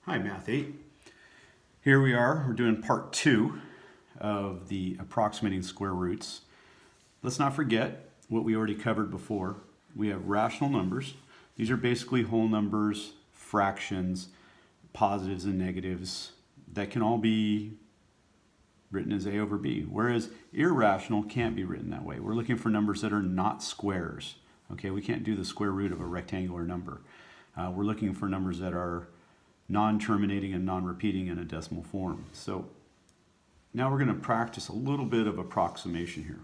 Hi, Math 8. Here we are, we're doing part 2 of the approximating square roots. Let's not forget what we already covered before. We have rational numbers. These are basically whole numbers, fractions, positives and negatives that can all be written as a over b, whereas irrational can't be written that way. We're looking for numbers that are not squares. Okay, we can't do the square root of a rectangular number. We're looking for numbers that are non-terminating and non-repeating in a decimal form. So now we're going to practice a little bit of approximation here.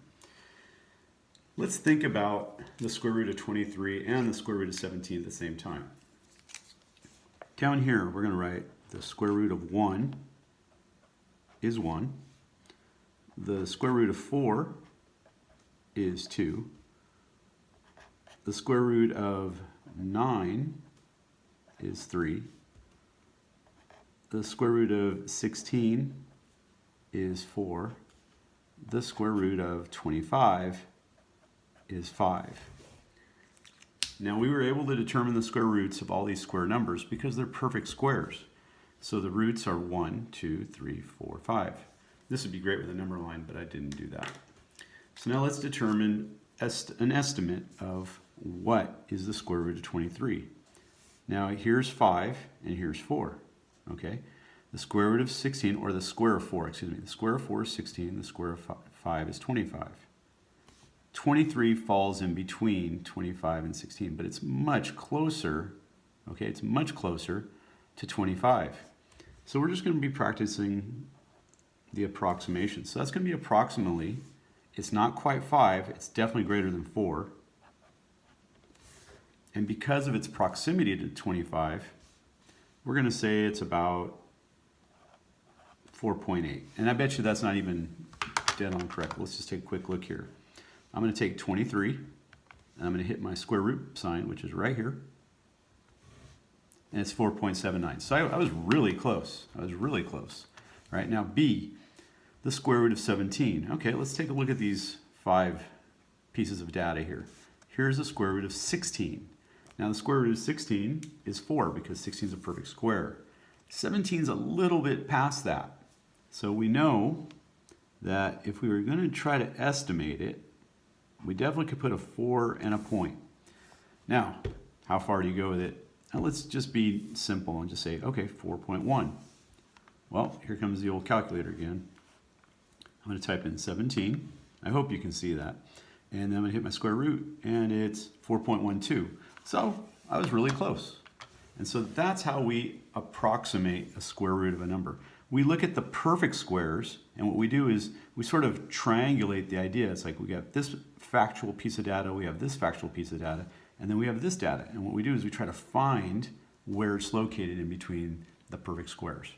Let's think about the square root of 23 and the square root of 17 at the same time. Down here we're going to write the square root of 1 is 1. The square root of 4 is 2. The square root of 9 is 3. The square root of 16 is 4. The square root of 25 is 5. Now we were able to determine the square roots of all these square numbers because they're perfect squares. So the roots are 1, 2, 3, 4, 5. This would be great with a number line, but I didn't do that. So now let's determine an estimate of what is the square root of 23. Now here's 5 and here's 4. Okay, the square root of 16, or the square of 4, excuse me, the square of 4 is 16, the square of 5 is 25. 23 falls in between 25 and 16, but it's much closer, okay, it's much closer to 25. So we're just going to be practicing the approximation. So that's going to be approximately, it's not quite 5, it's definitely greater than 4. And because of its proximity to 25, we're going to say it's about 4.8. And I bet you that's not even dead on correct. Let's just take a quick look here. I'm going to take 23, and I'm going to hit my square root sign, which is right here. And it's 4.79. So I was really close. I was really close. All right, now B, the square root of 17. Okay, let's take a look at these 5 pieces of data here. Here's the square root of 16. Now the square root of 16 is 4 because 16 is a perfect square. 17 is a little bit past that. So we know that if we were going to try to estimate it, we definitely could put a 4 and a point. Now, how far do you go with it? Now let's just be simple and just say, okay, 4.1. Well, here comes the old calculator again. I'm going to type in 17. I hope you can see that. And then I'm going to hit my square root, and it's 4.12. So I was really close. And so that's how we approximate a square root of a number. We look at the perfect squares, and what we do is we sort of triangulate the idea. It's like we got this factual piece of data, we have this factual piece of data, and then we have this data. And what we do is we try to find where it's located in between the perfect squares.